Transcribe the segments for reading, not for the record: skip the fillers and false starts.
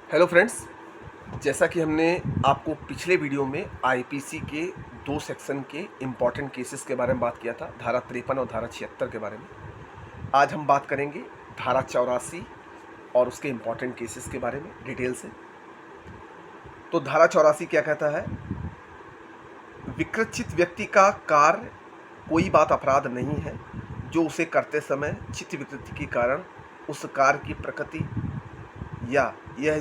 Hello friends. जैसा कि हमने आपको पिछले वीडियो में आईपीसी के दो सेक्शन के इम्पॉर्टेंट केसेस के बारे में बात किया था, धारा 53 और धारा 76 के बारे में। आज हम बात करेंगे धारा 84 और उसके इम्पॉर्टेंट केसेस के बारे में डिटेल से। तो धारा 84 क्या कहता है? विकृत व्यक्ति का कार्य कोई बात अपराध नहीं है जो उसे करते समय चित्त विकृति के कारण उस कार्य की प्रकृति या यह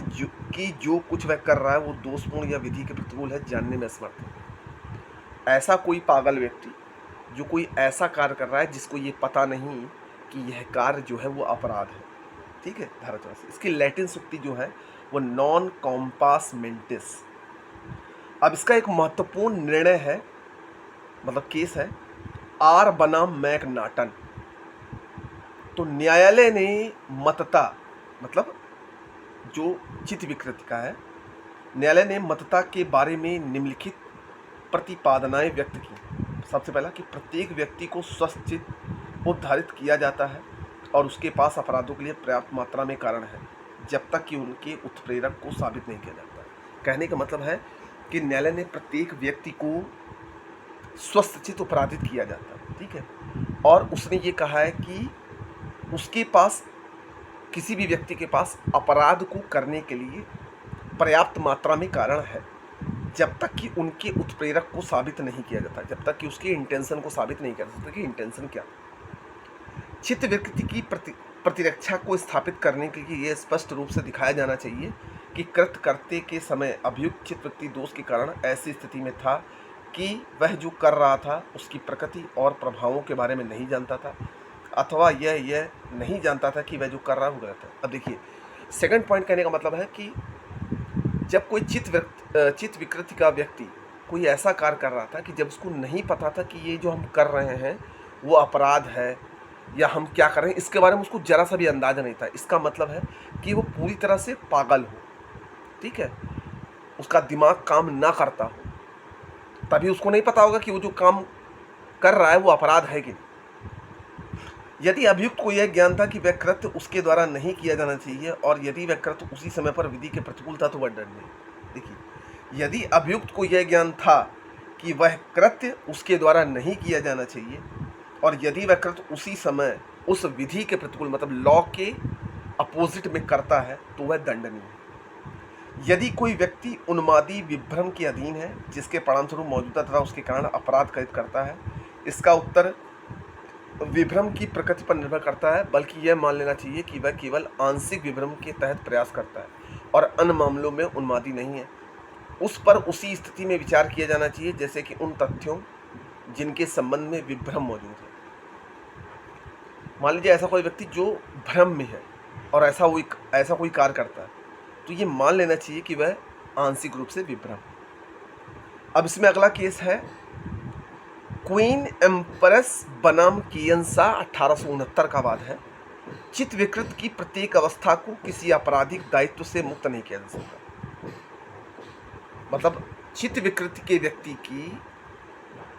जो कुछ वह कर रहा है वो दोषपूर्ण या विधि के प्रतिकूल है जानने में असमर्थ है। ऐसा कोई पागल व्यक्ति जो कोई ऐसा कार्य कर रहा है जिसको ये पता नहीं कि यह कार्य जो है वो अपराध है। ठीक है, धारा 84 इसकी लैटिन सूक्ति जो है वो नॉन कॉम्पास मेंटिस। अब इसका एक महत्वपूर्ण निर्णय है, मतलब केस है आर बनाम मैक नाटन। तो न्यायालय ने मतता, मतलब जो चित्त विकृति का है, न्यायालय ने मतता के बारे में निम्नलिखित प्रतिपादनाएं व्यक्त की। सबसे पहला कि प्रत्येक व्यक्ति को स्वस्थ चित्त उद्धारित किया जाता है और उसके पास अपराधों के लिए पर्याप्त मात्रा में कारण है जब तक कि उनके उत्प्रेरक को साबित नहीं किया जाता। कहने का मतलब है कि न्यायालय ने प्रत्येक व्यक्ति को स्वस्थ चित्त अपराधित किया जाता है, ठीक है। और उसने ये कहा है कि उसके पास, किसी भी व्यक्ति के पास अपराध को करने के लिए पर्याप्त मात्रा में कारण है जब तक कि उनके उत्प्रेरक को साबित नहीं किया जाता, जब तक कि उसके इंटेंशन को साबित नहीं किया जाता कि इंटेंशन क्या। चित्त विकृति की प्रतिरक्षा को स्थापित करने के लिए यह स्पष्ट रूप से दिखाया जाना चाहिए कि कृत्य करते के समय अभियुक्त चित्त विकृति दोष के कारण ऐसी स्थिति में था कि वह जो कर रहा था उसकी प्रकृति और प्रभावों के बारे में नहीं जानता था, अथवा यह नहीं जानता था कि वह जो कर रहा है वो गलत है। अब देखिए, सेकंड पॉइंट कहने का मतलब है कि जब कोई चित्त विकृति का व्यक्ति कोई ऐसा कार्य कर रहा था कि जब उसको नहीं पता था कि ये जो हम कर रहे हैं वो अपराध है या हम क्या कर रहे हैं, इसके बारे में उसको जरा सा भी अंदाजा नहीं था। इसका मतलब है कि वो पूरी तरह से पागल हो, ठीक है, उसका दिमाग काम ना करता हो, तभी उसको नहीं पता होगा कि वो जो काम कर रहा है वो अपराध है कि नहीं। यदि अभियुक्त को यह ज्ञान था कि वह कृत्य उसके द्वारा नहीं किया जाना चाहिए और यदि वह कृत्य उसी समय पर विधि के प्रतिकूल था तो वह दंडनीय। देखिए, यदि अभियुक्त को यह ज्ञान था कि वह कृत्य उसके द्वारा नहीं किया जाना चाहिए और यदि वह कृत्य उसी समय उस विधि के प्रतिकूल, मतलब लॉ के अपोजिट में करता है तो वह दंडनीय है। यदि कोई व्यक्ति उन्मादी विभ्रम के अधीन है जिसके परिणामस्वरूप मौजूदा तथा उसके कारण अपराध कृत करता है, इसका उत्तर विभ्रम की प्रकृति पर निर्भर करता है, बल्कि यह मान लेना चाहिए कि वह केवल आंशिक विभ्रम के तहत प्रयास करता है और अन्य मामलों में उन्मादी नहीं है। उस पर उसी स्थिति में विचार किया जाना चाहिए जैसे कि उन तथ्यों जिनके संबंध में विभ्रम मौजूद है। मान लीजिए ऐसा कोई व्यक्ति जो भ्रम में है और ऐसा कोई कार्य करता है, तो ये मान लेना चाहिए कि वह आंशिक रूप से विभ्रम। अब इसमें अगला केस है क्वीन एम्प्रेस बनाम कियंसा 1869 का वाद है। चित्त विकृत की प्रत्येक अवस्था को किसी आपराधिक दायित्व से मुक्त नहीं किया जा सकता। मतलब चित्त विकृति के व्यक्ति की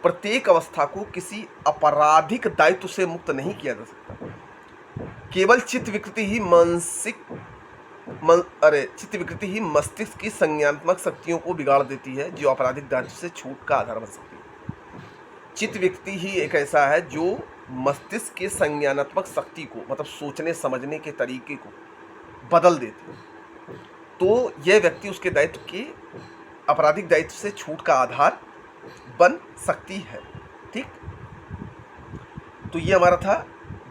प्रत्येक अवस्था को किसी आपराधिक दायित्व से मुक्त नहीं किया जा सकता। केवल चित्त विकृति ही मस्तिष्क की संज्ञानात्मक शक्तियों को बिगाड़ देती है जो आपराधिक दायित्व से छूट का आधार बन सकती है। चित्त विकृति ही एक ऐसा है जो मस्तिष्क के संज्ञानात्मक शक्ति को, मतलब सोचने समझने के तरीके को बदल देती है, तो यह व्यक्ति उसके दायित्व के, आपराधिक दायित्व से छूट का आधार बन सकती है। ठीक, तो ये हमारा था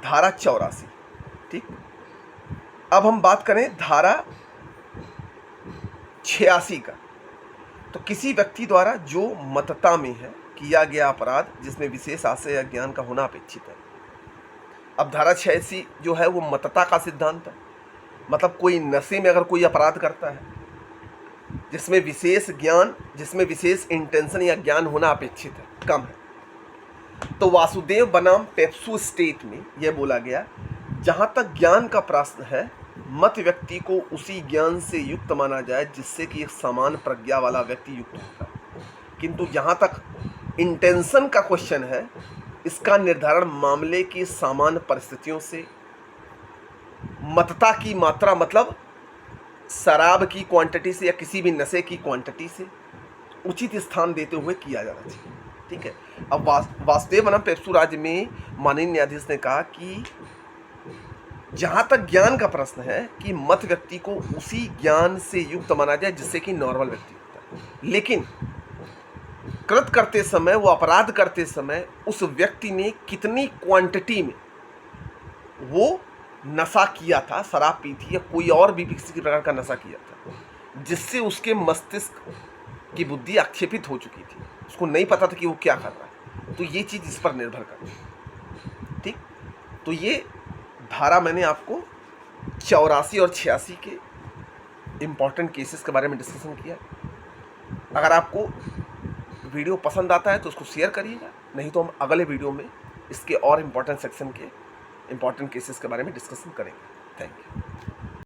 धारा 84। ठीक, अब हम बात करें धारा 86 का। तो किसी व्यक्ति द्वारा जो मतता में है किया गया अपराध जिसमें विशेष आशय या ज्ञान का होना अपेक्षित है। अब धारा 86 जो है वो मतता का सिद्धांत है, मतलब कोई नशे में अगर कोई अपराध करता है जिसमें विशेष ज्ञान, जिसमें विशेष इंटेंशन या ज्ञान होना अपेक्षित है, कम है, तो वासुदेव बनाम पेप्सू स्टेट में यह बोला गया, जहां तक ज्ञान का प्रश्न है मत व्यक्ति को उसी ज्ञान से युक्त माना जाए जिससे कि एक समान प्रज्ञा वाला व्यक्ति युक्त होता है, किंतु जहां तक इंटेंशन का क्वेश्चन है इसका निर्धारण मामले की सामान्य परिस्थितियों से, मतता की मात्रा मतलब शराब की क्वांटिटी से या किसी भी नशे की क्वांटिटी से उचित स्थान देते हुए किया जाना चाहिए। ठीक है। अब वासुदेवनम पेप्सू राज्य में माननीय न्यायाधीश ने कहा कि जहां तक ज्ञान का प्रश्न है कि मत व्यक्ति को उसी ज्ञान से युक्त माना जाए जिससे कि नॉर्मल व्यक्ति होता है, लेकिन कृत करते समय, वो अपराध करते समय उस व्यक्ति ने कितनी क्वांटिटी में वो नशा किया था, शराब पी थी या कोई और भी किसी प्रकार का नशा किया था, जिससे उसके मस्तिष्क की बुद्धि आक्षेपित हो चुकी थी, उसको नहीं पता था कि वो क्या कर रहा है, तो ये चीज़ इस पर निर्भर करती है। ठीक। तो ये धारा मैंने आपको 84 और 86 के इम्पॉर्टेंट केसेस के बारे में डिस्कशन किया। अगर आपको वीडियो पसंद आता है तो उसको शेयर करिएगा, नहीं तो हम अगले वीडियो में इसके और इम्पॉर्टेंट सेक्शन के इम्पॉर्टेंट केसेस के बारे में डिस्कशन करेंगे। Thank you.